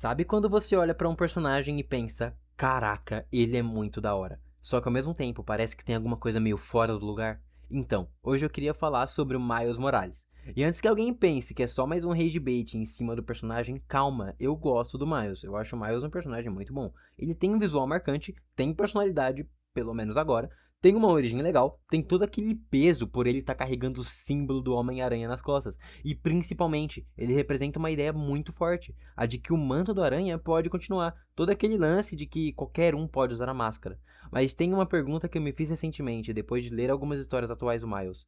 Sabe quando você olha pra um personagem e pensa, caraca, ele é muito da hora, só que ao mesmo tempo parece que tem alguma coisa meio fora do lugar? Então, hoje eu queria falar sobre o Miles Morales. E antes que alguém pense que é só mais um rage bait em cima do personagem, calma, eu gosto do Miles. Eu acho o Miles um personagem muito bom. Ele tem um visual marcante, tem personalidade, pelo menos agora, tem uma origem legal, tem todo aquele peso por ele estar carregando o símbolo do Homem-Aranha nas costas. E principalmente, ele representa uma ideia muito forte, a de que o manto do Aranha pode continuar. Todo aquele lance de que qualquer um pode usar a máscara. Mas tem uma pergunta que eu me fiz recentemente, depois de ler algumas histórias atuais do Miles.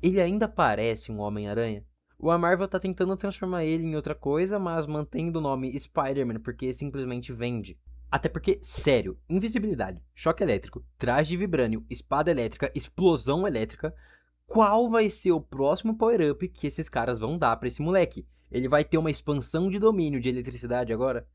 Ele ainda parece um Homem-Aranha? Ou a Marvel tá tentando transformar ele em outra coisa, mas mantendo o nome Spider-Man porque simplesmente vende? Até porque, sério, invisibilidade, choque elétrico, traje de vibrânio, espada elétrica, explosão elétrica, qual vai ser o próximo power-up que esses caras vão dar pra esse moleque? Ele vai ter uma expansão de domínio de eletricidade agora?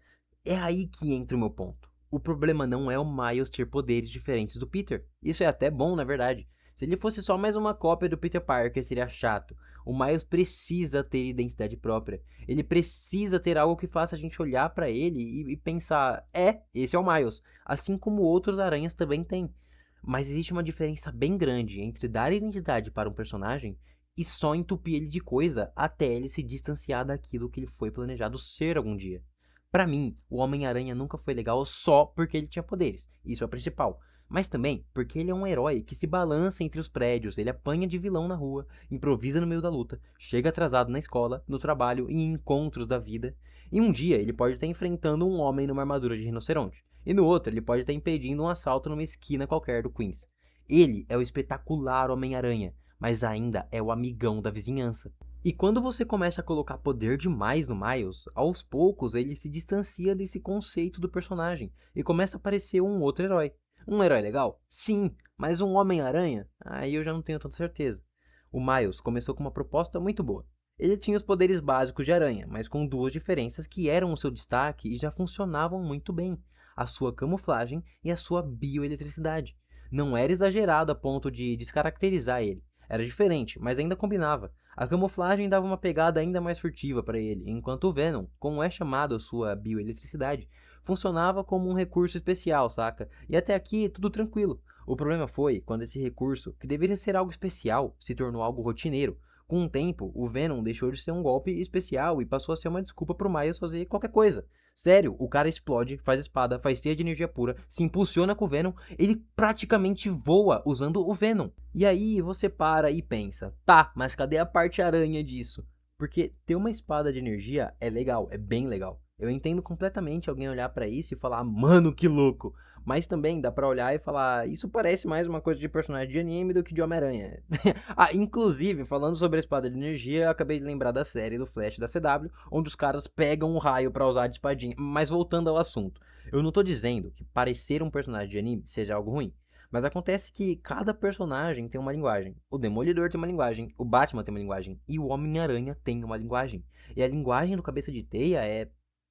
É aí que entra o meu ponto. O problema não é o Miles ter poderes diferentes do Peter. Isso é até bom, na verdade. Se ele fosse só mais uma cópia do Peter Parker, seria chato. O Miles precisa ter identidade própria. Ele precisa ter algo que faça a gente olhar pra ele e pensar: esse é o Miles. Assim como outros aranhas também têm. Mas existe uma diferença bem grande entre dar identidade para um personagem e só entupir ele de coisa até ele se distanciar daquilo que ele foi planejado ser algum dia. Pra mim, o Homem-Aranha nunca foi legal só porque ele tinha poderes, isso é o principal. Mas também porque ele é um herói que se balança entre os prédios, ele apanha de vilão na rua, improvisa no meio da luta, chega atrasado na escola, no trabalho e em encontros da vida. E um dia ele pode estar enfrentando um homem numa armadura de rinoceronte. E no outro, ele pode estar impedindo um assalto numa esquina qualquer do Queens. Ele é o espetacular Homem-Aranha, mas ainda é o amigão da vizinhança. E quando você começa a colocar poder demais no Miles, aos poucos ele se distancia desse conceito do personagem e começa a parecer um outro herói. Um herói legal? Sim, mas um Homem-Aranha? Aí eu já não tenho tanta certeza. O Miles começou com uma proposta muito boa. Ele tinha os poderes básicos de aranha, mas com duas diferenças que eram o seu destaque e já funcionavam muito bem: a sua camuflagem e a sua bioeletricidade. Não era exagerado a ponto de descaracterizar ele. Era diferente, mas ainda combinava. A camuflagem dava uma pegada ainda mais furtiva para ele, enquanto o Venom, como é chamado a sua bioeletricidade, funcionava como um recurso especial, saca? E até aqui tudo tranquilo. O problema foi quando esse recurso, que deveria ser algo especial, se tornou algo rotineiro. Com o tempo, o Venom deixou de ser um golpe especial e passou a ser uma desculpa pro Miles fazer qualquer coisa. Sério, o cara explode, faz espada, faz teia de energia pura, se impulsiona com o Venom, ele praticamente voa usando o Venom. E aí você para e pensa, tá, mas cadê a parte aranha disso? Porque ter uma espada de energia é legal, é bem legal. Eu entendo completamente alguém olhar pra isso e falar, mano, que louco. Mas também dá pra olhar e falar, isso parece mais uma coisa de personagem de anime do que de Homem-Aranha. Ah, inclusive, falando sobre a espada de energia, eu acabei de lembrar da série do Flash da CW, onde os caras pegam um raio pra usar de espadinha. Mas voltando ao assunto, eu não tô dizendo que parecer um personagem de anime seja algo ruim. Mas acontece que cada personagem tem uma linguagem. O Demolidor tem uma linguagem, o Batman tem uma linguagem e o Homem-Aranha tem uma linguagem. E a linguagem do Cabeça de Teia é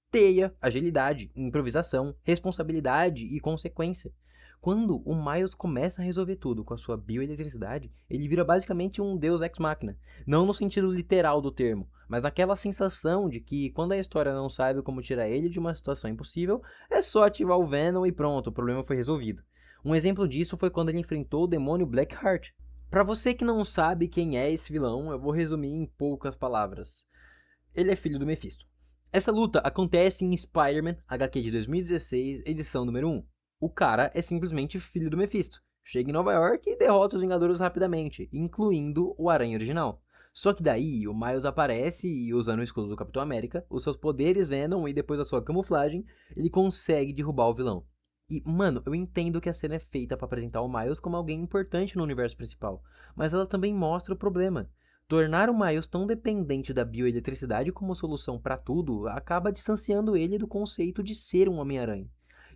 teia, agilidade, improvisação, responsabilidade e consequência. Quando o Miles começa a resolver tudo com a sua bioeletricidade, ele vira basicamente um deus ex machina. Não no sentido literal do termo, mas naquela sensação de que quando a história não sabe como tirar ele de uma situação impossível, é só ativar o Venom e pronto, o problema foi resolvido. Um exemplo disso foi quando ele enfrentou o demônio Blackheart. Pra você que não sabe quem é esse vilão, eu vou resumir em poucas palavras. Ele é filho do Mephisto. Essa luta acontece em Spider-Man HQ de 2016, edição número 1. O cara é simplesmente filho do Mephisto. Chega em Nova York e derrota os Vingadores rapidamente, incluindo o Aranha original. Só que daí o Miles aparece e, usando o escudo do Capitão América, os seus poderes Venom e depois a sua camuflagem, ele consegue derrubar o vilão. E, mano, eu entendo que a cena é feita pra apresentar o Miles como alguém importante no universo principal, mas ela também mostra o problema. Tornar o Miles tão dependente da bioeletricidade como solução pra tudo acaba distanciando ele do conceito de ser um Homem-Aranha.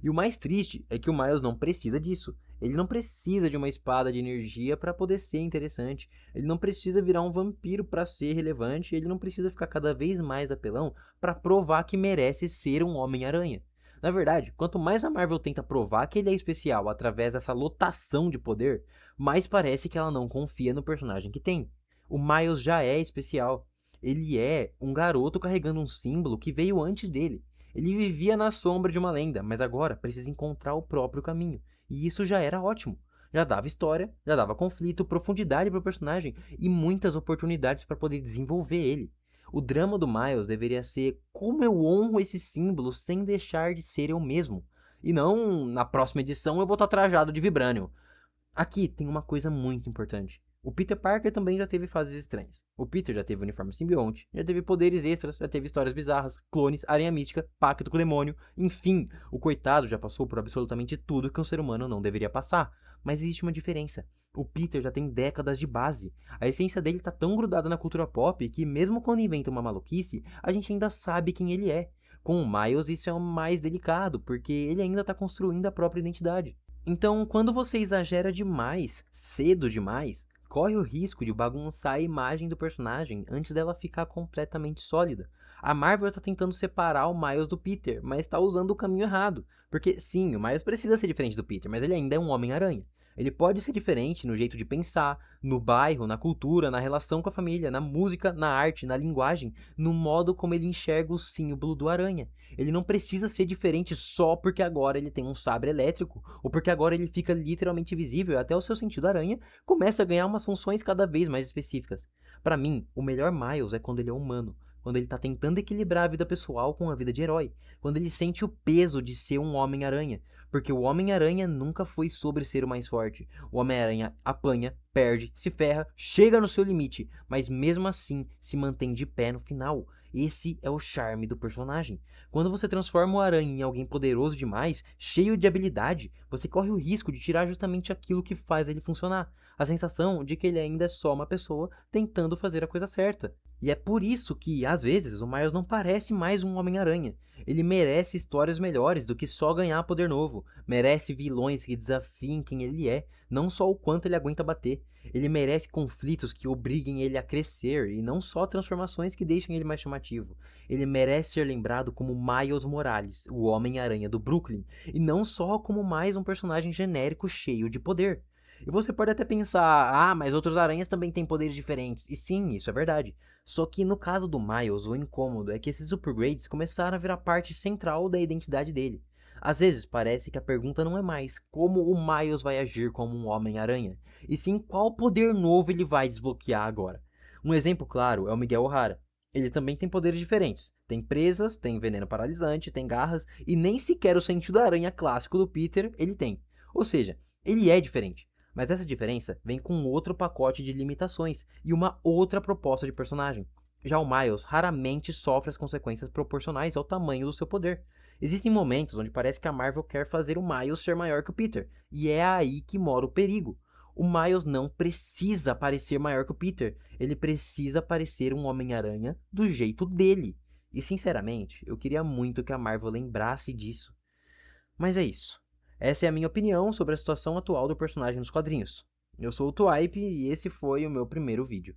E o mais triste é que o Miles não precisa disso. Ele não precisa de uma espada de energia para poder ser interessante. Ele não precisa virar um vampiro para ser relevante. Ele não precisa ficar cada vez mais apelão para provar que merece ser um Homem-Aranha. Na verdade, quanto mais a Marvel tenta provar que ele é especial através dessa lotação de poder, mais parece que ela não confia no personagem que tem. O Miles já é especial. Ele é um garoto carregando um símbolo que veio antes dele. Ele vivia na sombra de uma lenda, mas agora precisa encontrar o próprio caminho. E isso já era ótimo. Já dava história, já dava conflito, profundidade para o personagem e muitas oportunidades para poder desenvolver ele. O drama do Miles deveria ser como eu honro esse símbolo sem deixar de ser eu mesmo. E não, na próxima edição eu vou estar trajado de Vibranium. Aqui tem uma coisa muito importante. O Peter Parker também já teve fases estranhas. O Peter já teve uniforme simbionte, já teve poderes extras, já teve histórias bizarras, clones, aranha mística, pacto com o demônio, enfim, o coitado já passou por absolutamente tudo que um ser humano não deveria passar. Mas existe uma diferença. O Peter já tem décadas de base. A essência dele tá tão grudada na cultura pop que mesmo quando inventa uma maluquice, a gente ainda sabe quem ele é. Com o Miles isso é o mais delicado, porque ele ainda tá construindo a própria identidade. Então, quando você exagera demais, cedo demais, corre o risco de bagunçar a imagem do personagem antes dela ficar completamente sólida. A Marvel está tentando separar o Miles do Peter, mas está usando o caminho errado. Porque sim, o Miles precisa ser diferente do Peter, mas ele ainda é um Homem-Aranha. Ele pode ser diferente no jeito de pensar, no bairro, na cultura, na relação com a família, na música, na arte, na linguagem, no modo como ele enxerga o símbolo do aranha. Ele não precisa ser diferente só porque agora ele tem um sabre elétrico, ou porque agora ele fica literalmente visível e até o seu sentido aranha começa a ganhar umas funções cada vez mais específicas. Pra mim, o melhor Miles é quando ele é humano, quando ele tá tentando equilibrar a vida pessoal com a vida de herói, quando ele sente o peso de ser um Homem-Aranha, porque o Homem-Aranha nunca foi sobre ser o mais forte. O Homem-Aranha apanha, perde, se ferra, chega no seu limite, mas mesmo assim se mantém de pé no final. Esse é o charme do personagem. Quando você transforma o Aranha em alguém poderoso demais, cheio de habilidade, você corre o risco de tirar justamente aquilo que faz ele funcionar. A sensação de que ele ainda é só uma pessoa tentando fazer a coisa certa. E é por isso que, às vezes, o Miles não parece mais um Homem-Aranha. Ele merece histórias melhores do que só ganhar poder novo. Merece vilões que desafiem quem ele é, não só o quanto ele aguenta bater. Ele merece conflitos que obriguem ele a crescer e não só transformações que deixem ele mais chamativo. Ele merece ser lembrado como Miles Morales, o Homem-Aranha do Brooklyn, e não só como mais um personagem genérico cheio de poder. E você pode até pensar, ah, mas outros aranhas também têm poderes diferentes. E sim, isso é verdade. Só que no caso do Miles, o incômodo é que esses upgrades começaram a virar parte central da identidade dele. Às vezes parece que a pergunta não é mais como o Miles vai agir como um Homem-Aranha, e sim qual poder novo ele vai desbloquear agora. Um exemplo claro é o Miguel O'Hara. Ele também tem poderes diferentes. Tem presas, tem veneno paralisante, tem garras, e nem sequer o sentido aranha clássico do Peter ele tem. Ou seja, ele é diferente. Mas essa diferença vem com outro pacote de limitações e uma outra proposta de personagem. Já o Miles raramente sofre as consequências proporcionais ao tamanho do seu poder. Existem momentos onde parece que a Marvel quer fazer o Miles ser maior que o Peter, e é aí que mora o perigo. O Miles não precisa parecer maior que o Peter, ele precisa parecer um Homem-Aranha do jeito dele. E sinceramente, eu queria muito que a Marvel lembrasse disso. Mas é isso. Essa é a minha opinião sobre a situação atual do personagem nos quadrinhos. Eu sou o Twipe e esse foi o meu primeiro vídeo.